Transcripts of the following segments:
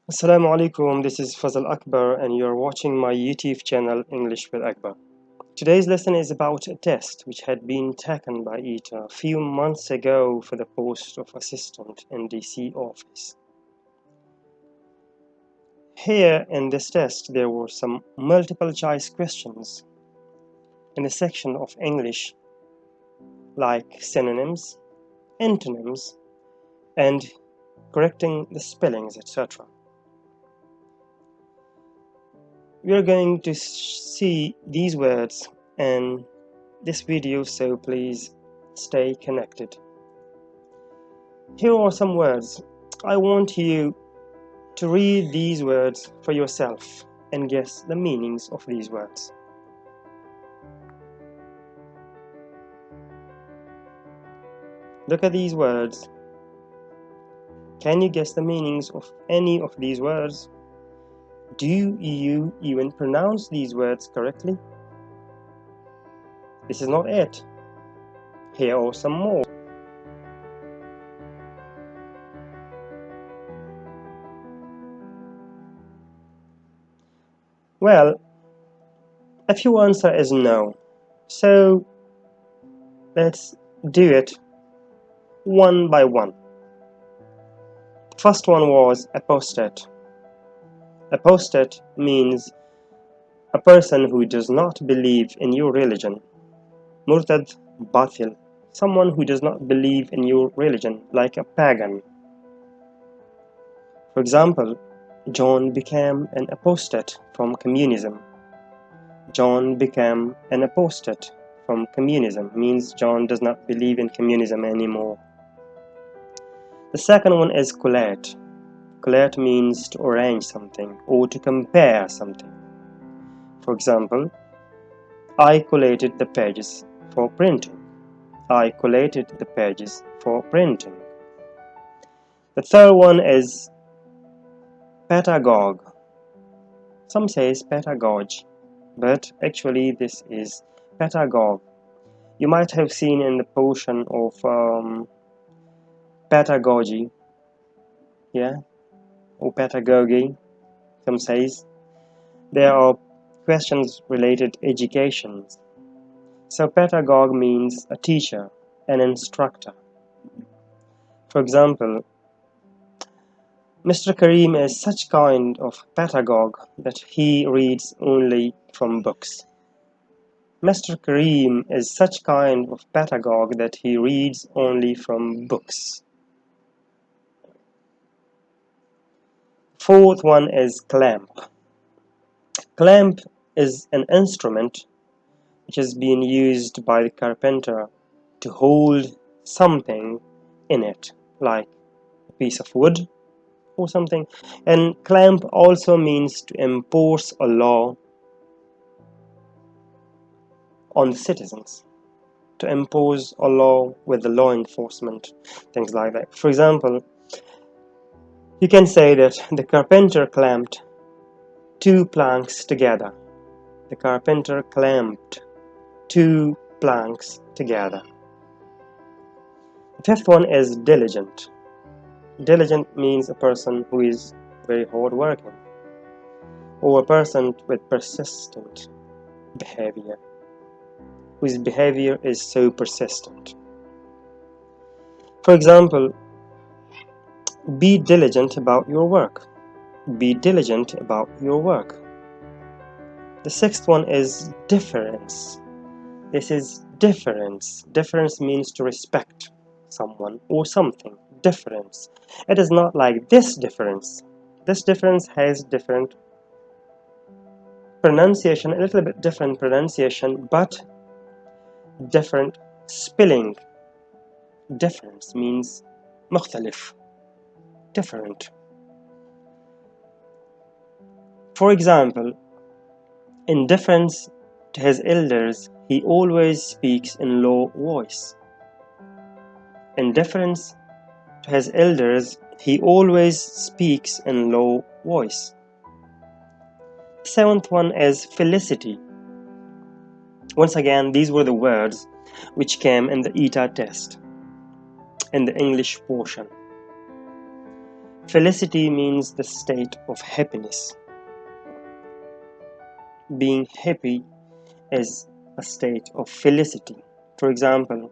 Assalamu alaikum, this is Fazal Akbar and you are watching my YouTube channel English with Akbar. Today's lesson is about a test which had been taken by ETEA a few months ago for the post of assistant in DC office. Here in this test there were some multiple choice questions in the section of English like synonyms, antonyms, and correcting the spellings, etc. We are going to see these words in this video, so please stay connected. Here are some words. I want you to read these words for yourself and guess the meanings of these words. Look at these words. Can you guess the meanings of any of these words? Do you even pronounce these words correctly? This is not it. Here are some more. Well, if your answer is no, so let's do it one by one. The first one was apostate. Apostate means a person who does not believe in your religion. Murtad, batil, someone who does not believe in your religion, like a pagan. For example, John became an apostate from communism. John became an apostate from communism means John does not believe in communism anymore. The second one is collate. Collate means to arrange something or to compare something. For example, I collated the pages for printing. I collated the pages for printing. The third one is pedagogue. Some say pedagogue, but actually this is pedagogue. You might have seen in the portion of pedagogy, or pedagogy, some says. There are questions related to education. So pedagogue means a teacher, an instructor. For example, Mr. Karim is such kind of pedagogue that he reads only from books. Mr. Karim is such kind of pedagogue that he reads only from books. Fourth one is clamp. Clamp is an instrument which is being used by the carpenter to hold something in it, like a piece of wood or something. And clamp also means to enforce a law on the citizens, to impose a law with the law enforcement, things like that. For example, you can say that the carpenter clamped two planks together. The carpenter clamped two planks together. The fifth one is diligent. Diligent means a person who is very hardworking, or a person with persistent behavior, whose behavior is so persistent. For example, be diligent about your work. Be diligent about your work. The sixth one is difference. This is difference. Difference means to respect someone or something. Difference. It is not like this difference. This difference has different pronunciation, a little bit different pronunciation, but different spelling. Difference means مختلف, different. For example, in deference to his elders, he always speaks in low voice. In deference to his elders, he always speaks in low voice. The seventh one is felicity. Once again, these were the words which came in the ETEA test, in the English portion. Felicity means the state of happiness. Being happy is a state of felicity. For example,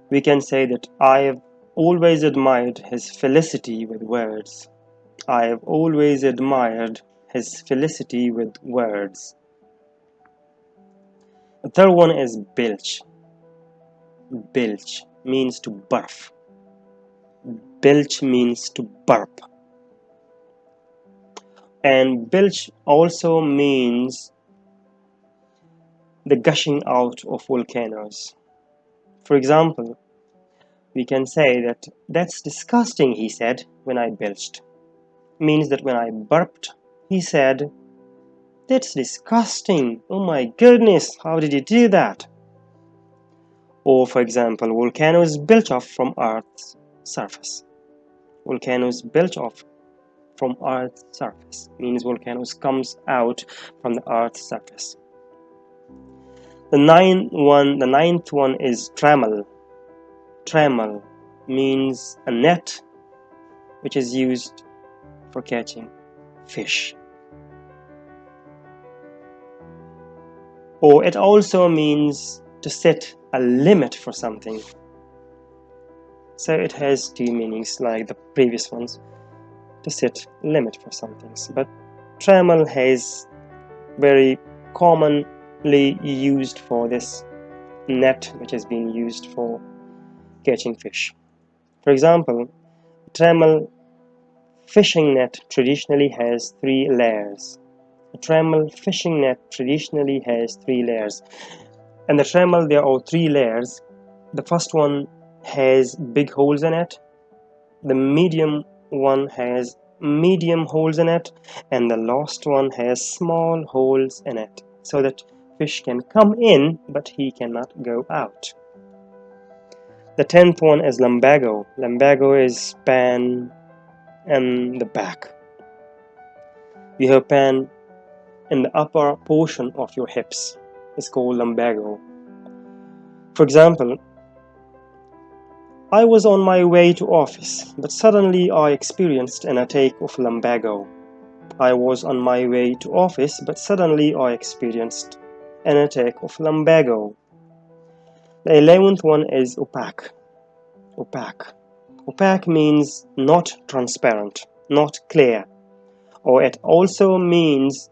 we can say that I have always admired his felicity with words. I have always admired his felicity with words. The third one is bilch. Bilch means to barf. Bilch means to burp. And bilch also means the gushing out of volcanoes. For example, we can say that that's disgusting, he said, when I belched. Means that when I burped, he said, that's disgusting. Oh my goodness, how did you do that? Or for example, volcanoes belch off from Earth's surface. Volcanoes belch off from Earth's surface. Means volcanoes comes out from the Earth's surface. The ninth one is trammel. Trammel means a net which is used for catching fish. Or it also means to set a limit for something. So it has two meanings like the previous ones, to set a limit for something. But trammel has very commonly used for this net which has been used for catching fish. For example, trammel fishing net traditionally has 3 layers. A trammel fishing net traditionally has 3 layers. And the trammel, there are 3 layers. The first one has big holes in it. The medium one has medium holes in it. And the last one has small holes in it, so that fish can come in, but he cannot go out. The 10th one is lumbago. Lumbago is span in the back. You have pan in the upper portion of your hips. It's called lumbago. For example, I was on my way to office, but suddenly I experienced an attack of lumbago. I was on my way to office, but suddenly I experienced an attack of lumbago. The 11th one is opaque. Opaque. Opaque means not transparent, not clear. Or it also means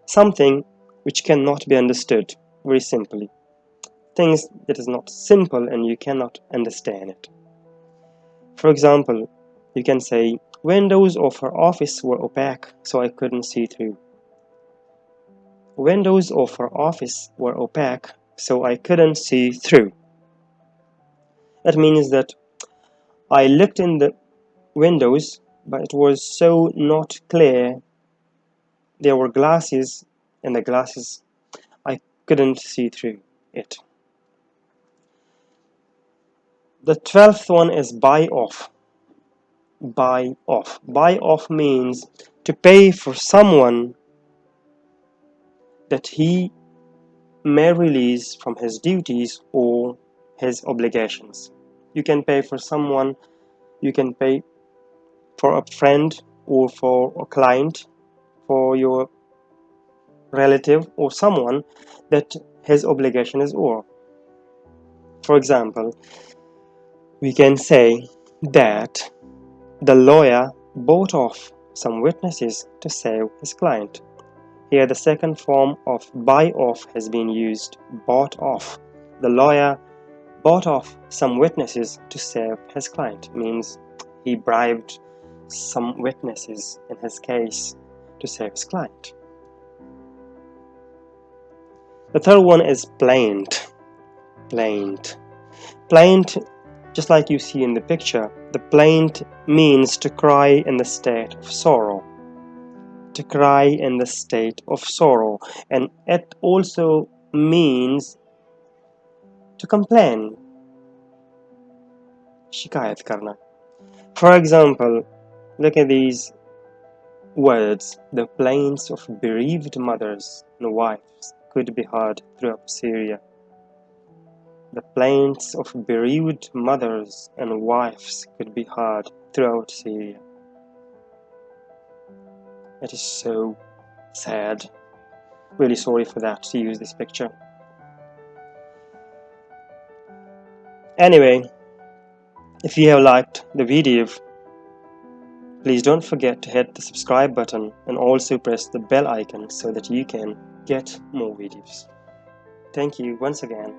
something which cannot be understood very simply. Things that is not simple and you cannot understand it. For example, you can say, windows of her office were opaque, so I couldn't see through. Windows of her office were opaque, so I couldn't see through. That means that I looked in the windows, but it was so not clear. There were glasses, and the glasses, I couldn't see through it. The 12th one is buy off. Buy off. Buy off means to pay for someone that he may release from his duties or his obligations. You can pay for someone, you can pay for a friend or for a client, for your relative or someone that his obligation is over. For example, we can say that the lawyer bought off some witnesses to save his client. Here the second form of buy off has been used, bought off. The lawyer bought off some witnesses to save his client. Means he bribed some witnesses in his case to save his client. The third one is plaint. Plaint. Plaint, just like you see in the picture, the plaint means to cry in the state of sorrow. To cry in the state of sorrow. And it also means to complain. Shikayat karna. For example, look at these words. The plaints of bereaved mothers and wives could be heard throughout Syria. The plaints of bereaved mothers and wives could be heard throughout Syria. It is so sad. Really sorry for that, to use this picture. Anyway, if you have liked the video, please don't forget to hit the subscribe button and also press the bell icon so that you can get more videos. Thank you once again.